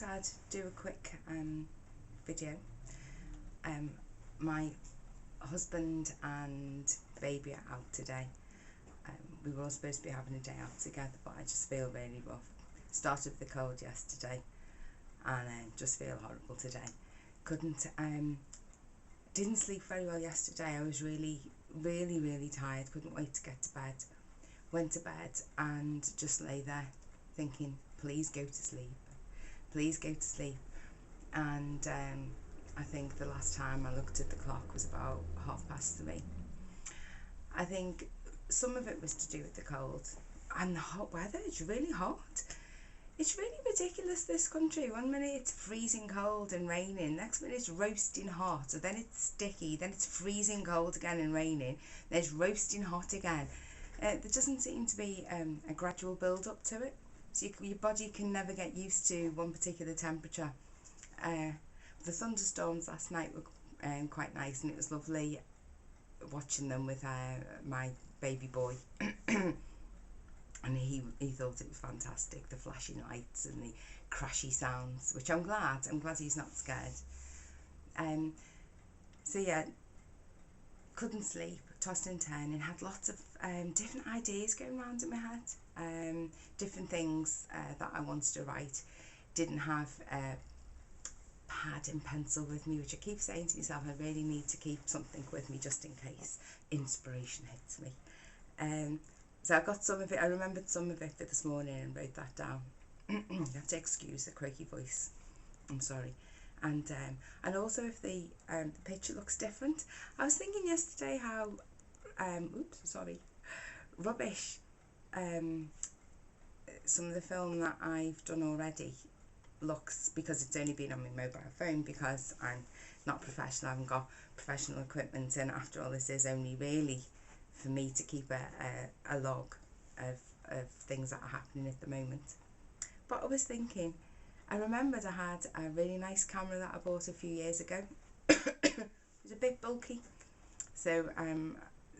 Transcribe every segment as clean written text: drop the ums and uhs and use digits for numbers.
thought I'd do a quick video. My husband and the baby are out today. We were all supposed to be having a day out together, but I just feel really rough. Started with the cold yesterday and just feel horrible today. Didn't sleep very well yesterday. I was really tired, couldn't wait to get to bed. Went to bed and just lay there thinking, please go to sleep, please go to sleep. And I think the last time I looked at the clock was about 3:30. I think some of it was to do with the cold and the hot weather. It's really hot. It's really ridiculous, this country. One minute it's freezing cold and raining, next minute it's roasting hot, so then it's sticky, then it's freezing cold again and raining, then it's roasting hot again. There doesn't seem to be a gradual build up to it, so your body can never get used to one particular temperature. The thunderstorms last night were quite nice, and it was lovely watching them with my baby boy. And he thought it was fantastic, the flashing lights and the crashy sounds, which I'm glad he's not scared. So yeah, couldn't sleep, tossed and turning, had lots of different ideas going around in my head, different things that I wanted to write. Didn't have a pad and pencil with me, which I keep saying to myself, I really need to keep something with me just in case inspiration hits me. So I got some of it, I remembered some of it for this morning and wrote that down. You have to excuse the croaky voice, I'm sorry. And also if the picture looks different. I was thinking yesterday how, rubbish some of the film that I've done already looks, because it's only been on my mobile phone, because I'm not professional, I haven't got professional equipment, and after all this is only really for me to keep a log of things that are happening at the moment. But I was thinking, I remembered I had a really nice camera that I bought a few years ago. It was a bit bulky, so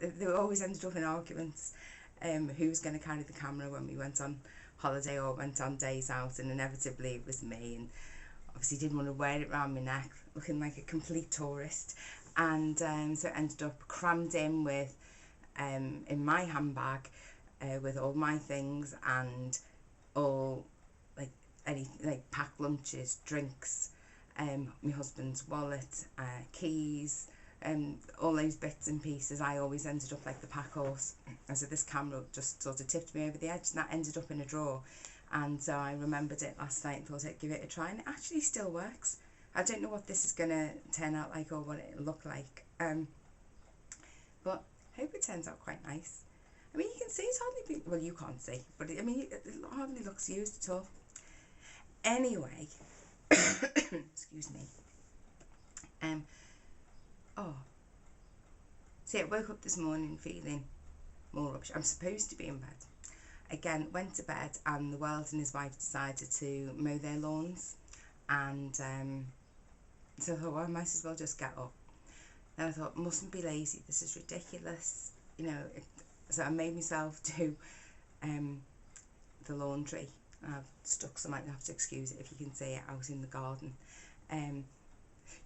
they always ended up in arguments who was going to carry the camera when we went on holiday or went on days out, and inevitably it was me, and obviously didn't want to wear it around my neck looking like a complete tourist. And so it ended up crammed in with in my handbag with all my things and all packed lunches, drinks, my husband's wallet, keys, all those bits and pieces. I always ended up like the pack horse, and so this camera just sort of tipped me over the edge, and that ended up in a drawer. And so I remembered it last night and thought I'd give it a try, and it actually still works. I don't know what this is going to turn out like or what it'll look like, but I hope it turns out quite nice. I mean, you can see it's hardly, well, you can't see, but I mean, it hardly looks used at all. Anyway, excuse me. So I woke up this morning feeling more rubbish. I'm supposed to be in bed. Again, went to bed, and the world and his wife decided to mow their lawns, and so I thought, well, I might as well just get up. Then I thought, mustn't be lazy, this is ridiculous, you know. So I made myself do the laundry. I've stuck some, I might have to excuse it if you can see it, out in the garden.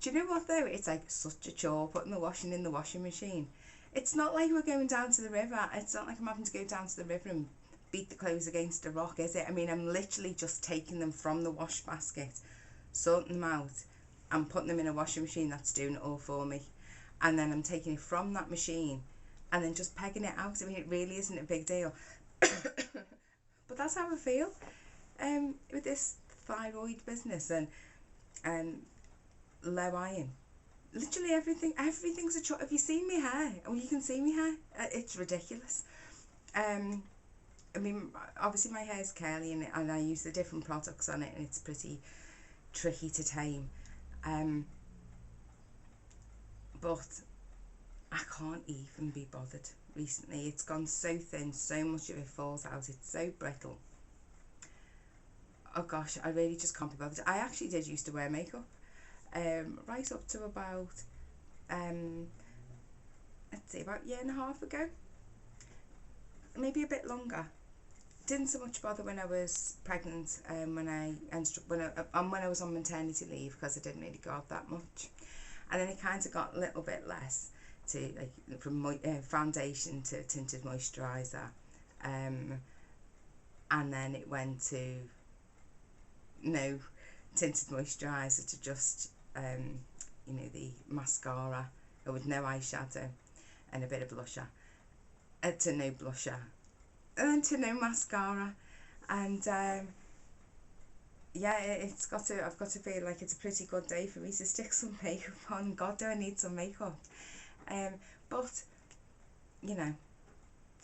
Do you know what though? It's like such a chore putting the washing in the washing machine. It's not like we're going down to the river. It's not like I'm having to go down to the river and beat the clothes against a rock, is it? I mean, I'm literally just taking them from the wash basket, sorting them out, and putting them in a washing machine that's doing it all for me. And then I'm taking it from that machine and then just pegging it out. I mean, it really isn't a big deal. But that's how I feel with this thyroid business and low iron. Literally everything's a choice. Have you seen my hair? Well, you can see my hair. It's ridiculous. I mean, obviously my hair's curly, and I use the different products on it, and it's pretty tricky to tame. But I can't even be bothered recently. It's gone so thin, so much of it falls out, it's so brittle. Oh gosh, I really just can't be bothered. I actually did used to wear makeup right up to about let's see, about a year and a half ago, maybe a bit longer. didn't so much bother when I was pregnant, when I was on maternity leave, because I didn't really go out that much, and then it kind of got a little bit less, to like from foundation to tinted moisturiser, and then it went to no tinted moisturiser to just the mascara, with no eyeshadow and a bit of blusher, to no blusher, and then to no mascara, and yeah, I've got to feel like it's a pretty good day for me to stick some makeup on. God, do I need some makeup? But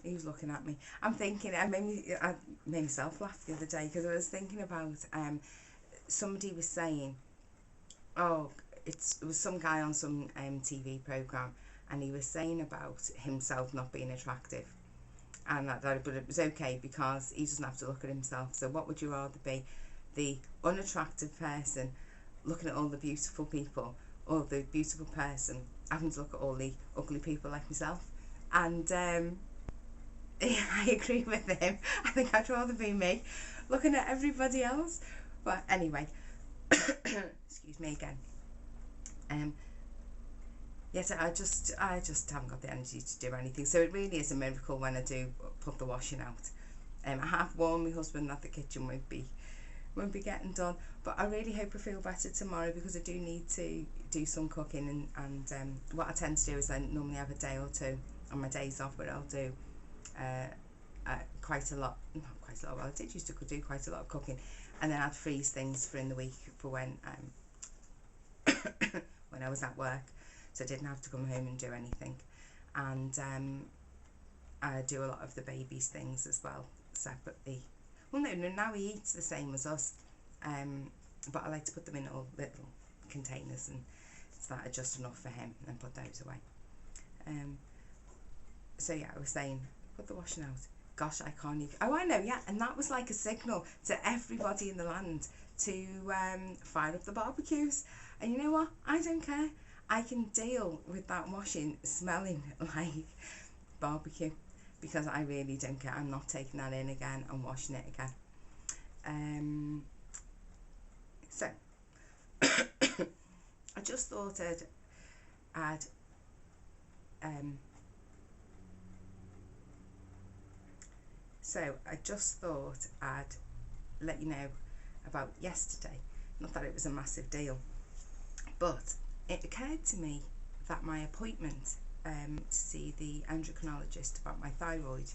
who's looking at me? I'm thinking, I made myself laugh the other day, because I was thinking about somebody was saying, oh, it was some guy on some TV program, and he was saying about himself not being attractive, and but it was okay because he doesn't have to look at himself. So what would you rather be, the unattractive person looking at all the beautiful people, or the beautiful person having to look at all the ugly people like myself? And I agree with him. I think I'd rather be me looking at everybody else. But anyway, excuse me again. Yes, I just haven't got the energy to do anything. So it really is a miracle when I do put the washing out. I have warned my husband that the kitchen won't be getting done, but I really hope I feel better tomorrow, because I do need to do some cooking, and what I tend to do is I normally have a day or two on my days off where I'll do quite a lot, well, I did used to do quite a lot of cooking, and then I'd freeze things for in the week for when when I was at work, so I didn't have to come home and do anything. And I do a lot of the baby's things as well separately. Well, no, now he eats the same as us, but I like to put them in all little containers, and that are just enough for him, and put those away. So yeah, I was saying, put the washing out. Gosh, I can't even. Oh, I know, yeah, and that was like a signal to everybody in the land to fire up the barbecues. And you know what? I don't care. I can deal with that washing smelling like barbecue, because I really don't care. I'm not taking that in again and washing it again. So I just thought I'd let you know about yesterday. Not that it was a massive deal, but it occurred to me that my appointment to see the endocrinologist about my thyroid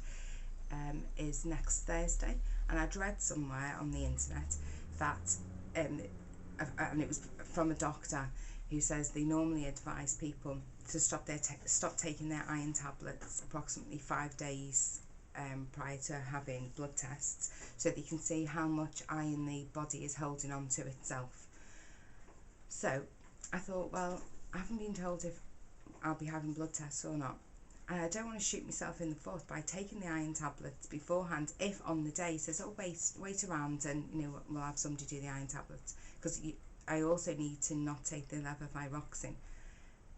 is next Thursday, and I'd read somewhere on the internet that and it was from a doctor who says they normally advise people to stop taking their iron tablets approximately 5 days prior to having blood tests, so they can see how much iron the body is holding on to itself. So I thought, well, I haven't been told if I'll be having blood tests or not, and I don't want to shoot myself in the foot by taking the iron tablets beforehand, if on the day says, oh, wait around and we'll have somebody do the iron tablets, because I also need to not take the levothyroxine.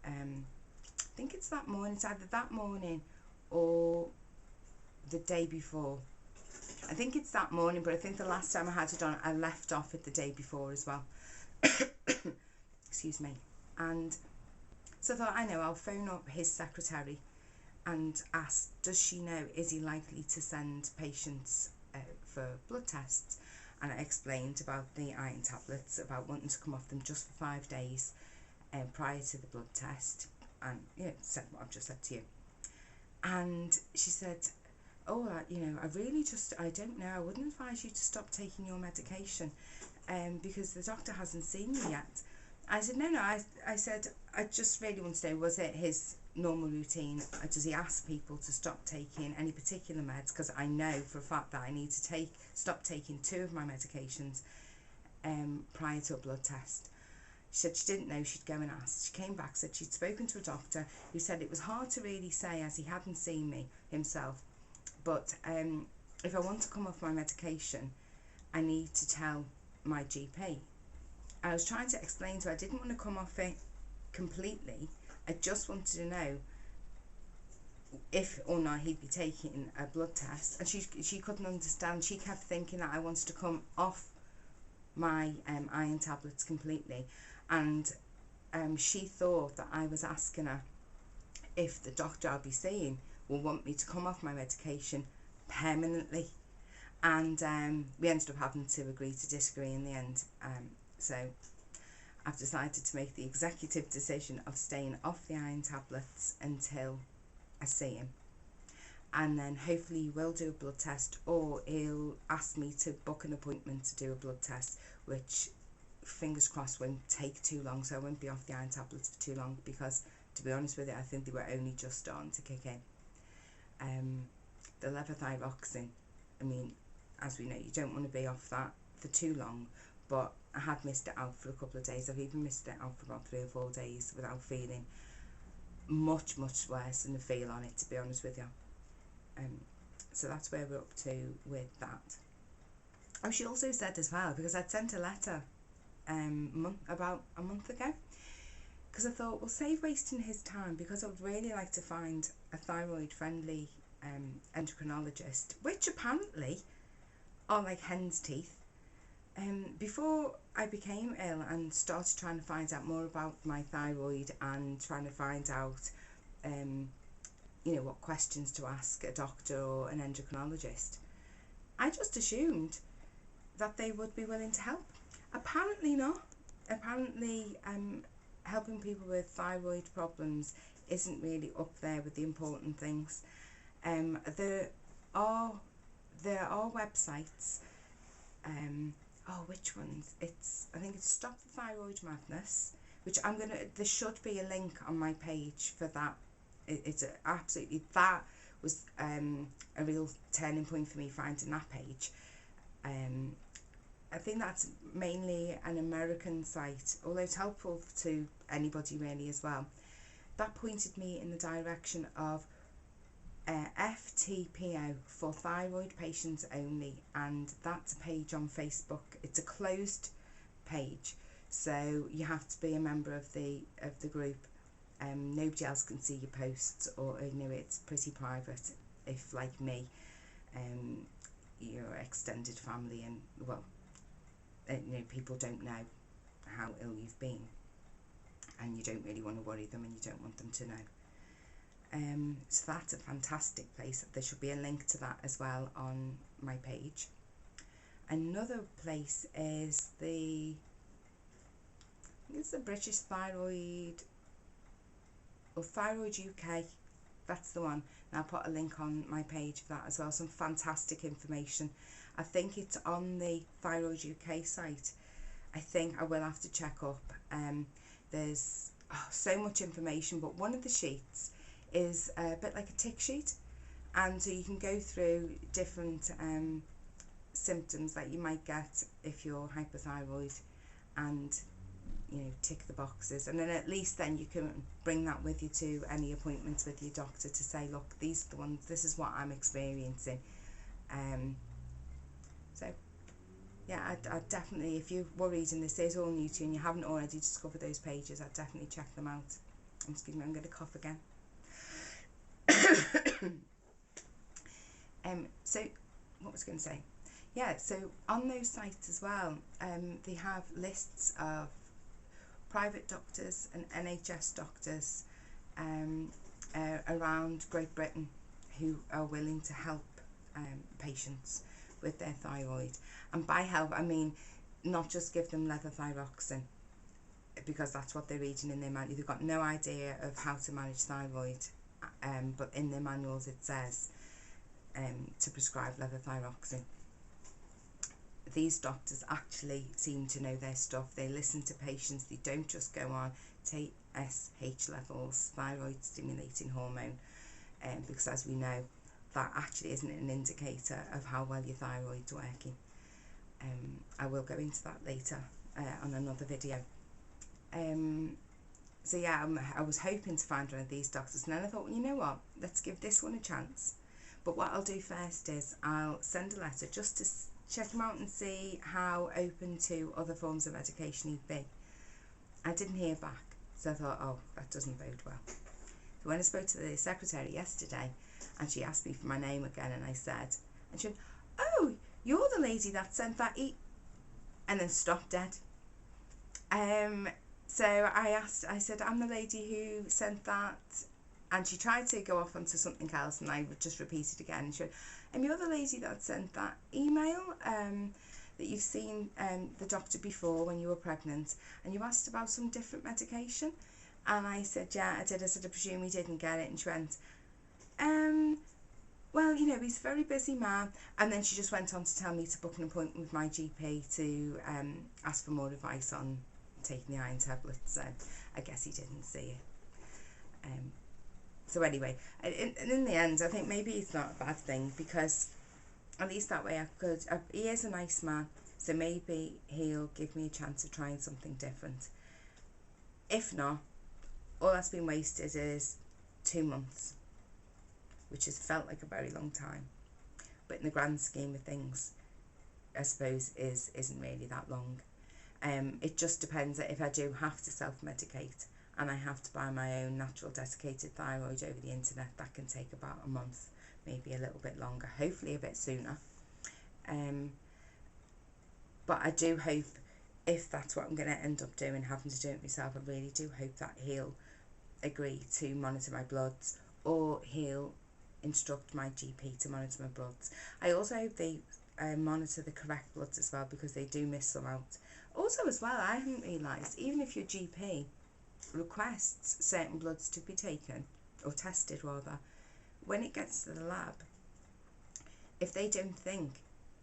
I think it's that morning. It's either that morning or the day before. I think it's that morning, but I think the last time I had it on, I left off it the day before as well. Excuse me. And so I thought, I'll phone up his secretary and ask, does she know, is he likely to send patients for blood tests? And I explained about the iron tablets, about wanting to come off them just for 5 days prior to the blood test, and said what I've just said to you. And she said, oh, I don't know, I wouldn't advise you to stop taking your medication because the doctor hasn't seen you yet. I said, no, I said, I just really want to know, was it his normal routine? Does he ask people to stop taking any particular meds? Because I know for a fact that I need to stop taking 2 of my medications prior to a blood test. She said she didn't know, she'd go and ask. She came back, said she'd spoken to a doctor who said it was hard to really say, as he hadn't seen me himself, but if I want to come off my medication, I need to tell my GP. I was trying to explain to her I didn't want to come off it completely. I just wanted to know if or not he'd be taking a blood test, and she couldn't understand. She kept thinking that I wanted to come off my iron tablets completely, and she thought that I was asking her if the doctor I'll be seeing will want me to come off my medication permanently. And we ended up having to agree to disagree in the end. So I've decided to make the executive decision of staying off the iron tablets until I see him. And then hopefully he will do a blood test, or he'll ask me to book an appointment to do a blood test, which fingers crossed won't take too long, so I won't be off the iron tablets for too long, because to be honest with you, I think they were only just starting to kick in. The levothyroxine, I mean, as we know, you don't want to be off that for too long, but I had missed it out for a couple of days. I've even missed it out for about 3 or 4 days without feeling much worse than the feel on it, to be honest with you. So that's where we're up to with that. Oh, she also said as well, because I'd sent a letter about a month ago, because I thought, well, save wasting his time, because I'd really like to find a thyroid friendly endocrinologist, which apparently are like hen's teeth. Before I became ill and started trying to find out more about my thyroid and trying to find out you know, what questions to ask a doctor or an endocrinologist, I just assumed that they would be willing to help. Apparently not. Apparently helping people with thyroid problems isn't really up there with the important things. There are websites, which ones? I think it's Stop the Thyroid Madness, which there should be a link on my page for that. It's absolutely, that was a real turning point for me, finding that page. I think that's mainly an American site, although it's helpful to anybody really as well. That pointed me in the direction of FTPO, for thyroid patients only, and that's a page on Facebook. It's a closed page, so you have to be a member of the group. Nobody else can see your posts, or you know, it's pretty private. If, like me, your extended family and, well, you know, people don't know how ill you've been, and you don't really want to worry them, and you don't want them to know. So that's a fantastic place. There should be a link to that as well on my page. Another place is it's the British Thyroid, or Thyroid UK. That's the one. And I'll put a link on my page for that as well. Some fantastic information. I think it's on the Thyroid UK site. I think I will have to check up. There's so much information, but one of the sheets is a bit like a tick sheet, and so you can go through different symptoms that you might get if you're hypothyroid, and you know, tick the boxes, and then at least then you can bring that with you to any appointments with your doctor to say, look, these are the ones, this is what I'm experiencing. So yeah, I'd definitely, if you're worried and this is all new to you and you haven't already discovered those pages, I'd definitely check them out. Excuse me, I'm going to cough again. So what was I going to say? Yeah, so on those sites as well, they have lists of private doctors and NHS doctors around Great Britain who are willing to help patients with their thyroid. And by help, I mean not just give them levothyroxine, because that's what they're reading in their manual. They've got no idea of how to manage thyroid, but in their manuals it says to prescribe levothyroxine. These doctors actually seem to know their stuff. They listen to patients. They don't just go on TSH levels, thyroid stimulating hormone, because as we know, that actually isn't an indicator of how well your thyroid's working. I will go into that later on another video. So yeah, I was hoping to find one of these doctors, and then I thought, well, you know what, let's give this one a chance. But what I'll do first is I'll send a letter just to check him out and see how open to other forms of medication he'd be. I didn't hear back, so I thought, oh, that doesn't bode well. So when I spoke to the secretary yesterday, and she asked me for my name again, and I said, and she went, "Oh, you're the lady that sent that and then stopped dead. So I said, "I'm the lady who sent that," and she tried to go off onto something else, and I would just repeat it again. And she went, "You're the lady that sent that email that you've seen the doctor before when you were pregnant, and you asked about some different medication." And I said, "Yeah, I did." I said, "I presume he didn't get it." And she went, "Well, he's a very busy man." And then she just went on to tell me to book an appointment with my GP to ask for more advice on taking the iron tablets. So I guess he didn't see it. So anyway, and in the end, I think maybe it's not a bad thing, because at least that way he is a nice man, so maybe he'll give me a chance of trying something different. If not, all that's been wasted is 2 months, which has felt like a very long time, but in the grand scheme of things, I suppose isn't really that long. It just depends that if I do have to self-medicate and I have to buy my own natural desiccated thyroid over the internet, that can take about a month, maybe a little bit longer, hopefully a bit sooner. But I do hope, if that's what I'm going to end up doing, having to do it myself, I really do hope that he'll agree to monitor my bloods, or he'll instruct my GP to monitor my bloods. I also hope they monitor the correct bloods as well, because they do miss some out. Also as well, I hadn't realised, even if your GP requests certain bloods to be taken, or tested rather, when it gets to the lab, if they don't think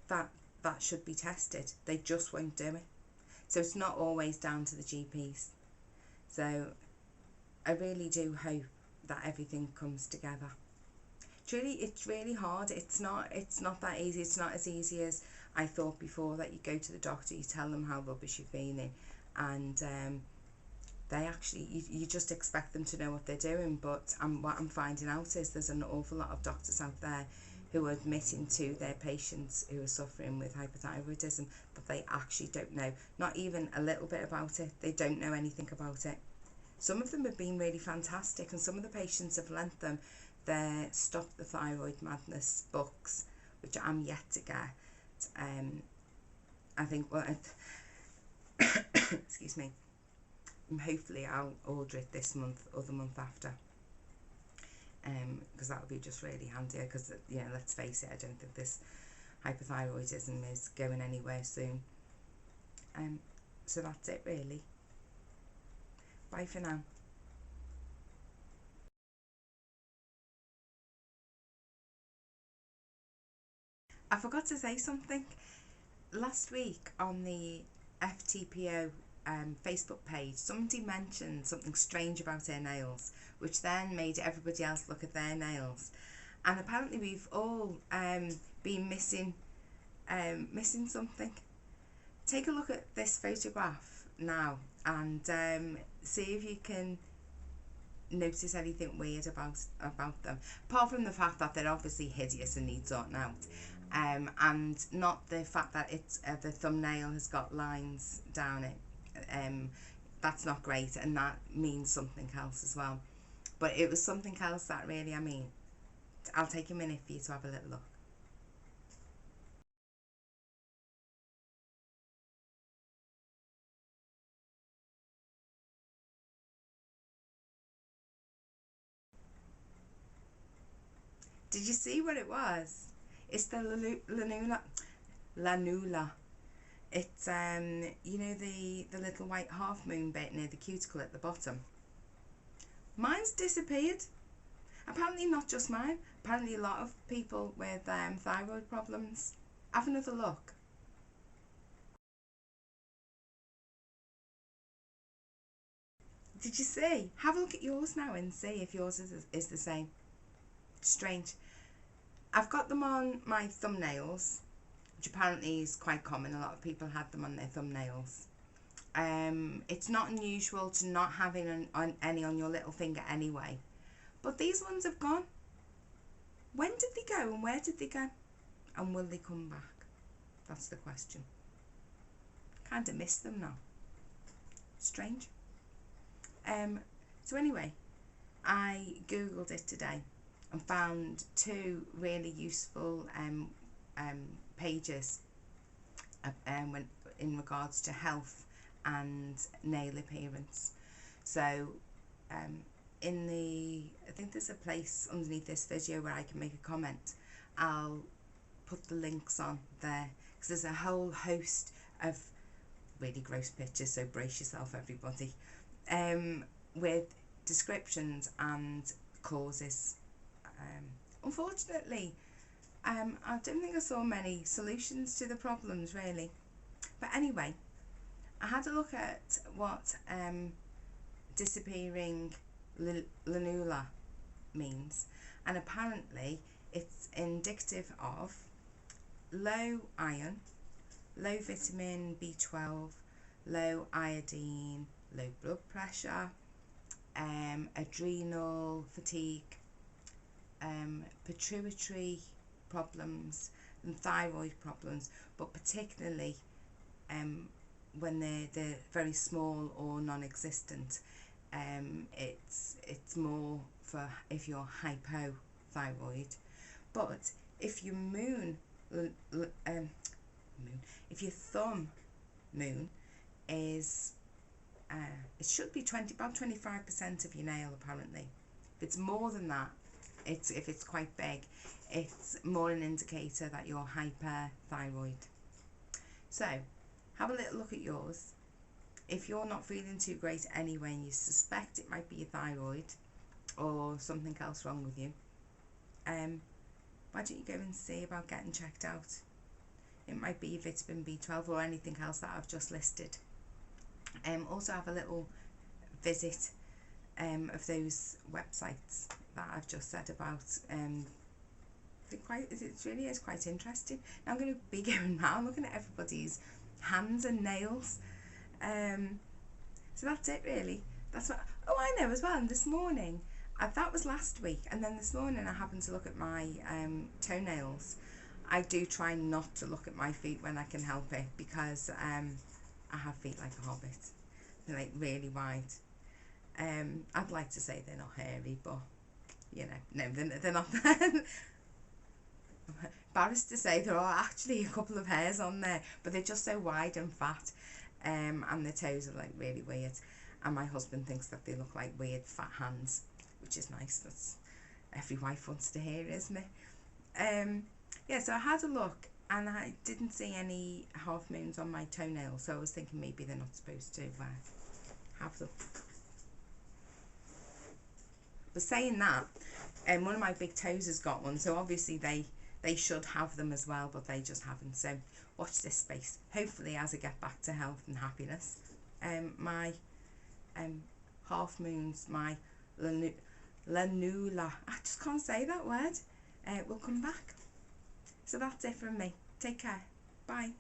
that that should be tested, they just won't do it. So it's not always down to the GPs. So I really do hope that everything comes together. It's really hard. It's not that easy. It's not as easy as I thought before, that you go to the doctor, you tell them how rubbish you're feeling, and they actually, you just expect them to know what they're doing. But what I'm finding out is there's an awful lot of doctors out there who are admitting to their patients who are suffering with hypothyroidism that they actually don't know, not even a little bit about it. They don't know anything about it. Some of them have been really fantastic, and some of the patients have lent them their Stop the Thyroid Madness books, which I'm yet to get. I think, well, excuse me, hopefully I'll order it this month or the month after, because that would be just really handy, because, let's face it, I don't think this hypothyroidism is going anywhere soon. So that's it really. Bye for now. I forgot to say something. Last week on the FTPO Facebook page, somebody mentioned something strange about her nails, which then made everybody else look at their nails. And apparently we've all been missing something. Take a look at this photograph now, and see if you can notice anything weird about them, apart from the fact that they're obviously hideous and need sorting out, and not the fact that it's the thumbnail has got lines down it. That's not great, and that means something else as well. But it was something else that really, I'll take a minute for you to have a little look. Did you see what it was? It's the Lunula. It's the little white half moon bit near the cuticle at the bottom. Mine's disappeared. Apparently not just mine. Apparently a lot of people with thyroid problems. Have another look. Did you see? Have a look at yours now and see if yours is the same. Strange. I've got them on my thumbnails, which apparently is quite common. A lot of people had them on their thumbnails. It's not unusual to not having any on your little finger anyway. But these ones have gone. When did they go, and where did they go? And will they come back? That's the question. Kind of miss them now. Strange. So anyway, I googled it today and found two really useful pages when in regards to health and nail appearance. So I think there's a place underneath this video where I can make a comment. I'll put the links on there because there's a whole host of really gross pictures, so brace yourself everybody, with descriptions and causes. Unfortunately, I don't think I saw many solutions to the problems really, but anyway, I had a look at what disappearing Lunula means, and apparently it's indicative of low iron, low vitamin B12, low iodine, low blood pressure, adrenal fatigue, pituitary problems and thyroid problems, but particularly when they're very small or non-existent. It's more for if you're hypothyroid, but if your if your thumb moon is it should be about 25% of your nail apparently. If it's more than that, if it's quite big, it's more an indicator that you're hyperthyroid. So have a little look at yours. If you're not feeling too great anyway and you suspect it might be your thyroid or something else wrong with you, why don't you go and see about getting checked out? It might be your vitamin B12 or anything else that I've just listed. Also have a little visit of those websites that I've just said about. It really is quite interesting. Now I'm going to be going around looking at everybody's hands and nails. So that's it really. That's what. Oh, I know as well. And this morning, that was last week, and then this morning I happened to look at my toenails. I do try not to look at my feet when I can help it, because I have feet like a hobbit. They're like really wide. I'd like to say they're not hairy, but you know, no, they're not. Embarrassed to say there are actually a couple of hairs on there, but they're just so wide and fat, and the toes are like really weird, and my husband thinks that they look like weird fat hands, which is nice. That's every wife wants to hear, isn't it? Yeah, so I had a look and I didn't see any half moons on my toenails, so I was thinking maybe they're not supposed to have them. But saying that, one of my big toes has got one, so obviously they should have them as well, but they just haven't. So watch this space. Hopefully as I get back to health and happiness, my half moons, my Lunula, I just can't say that word, will come back. So that's it from me. Take care. Bye.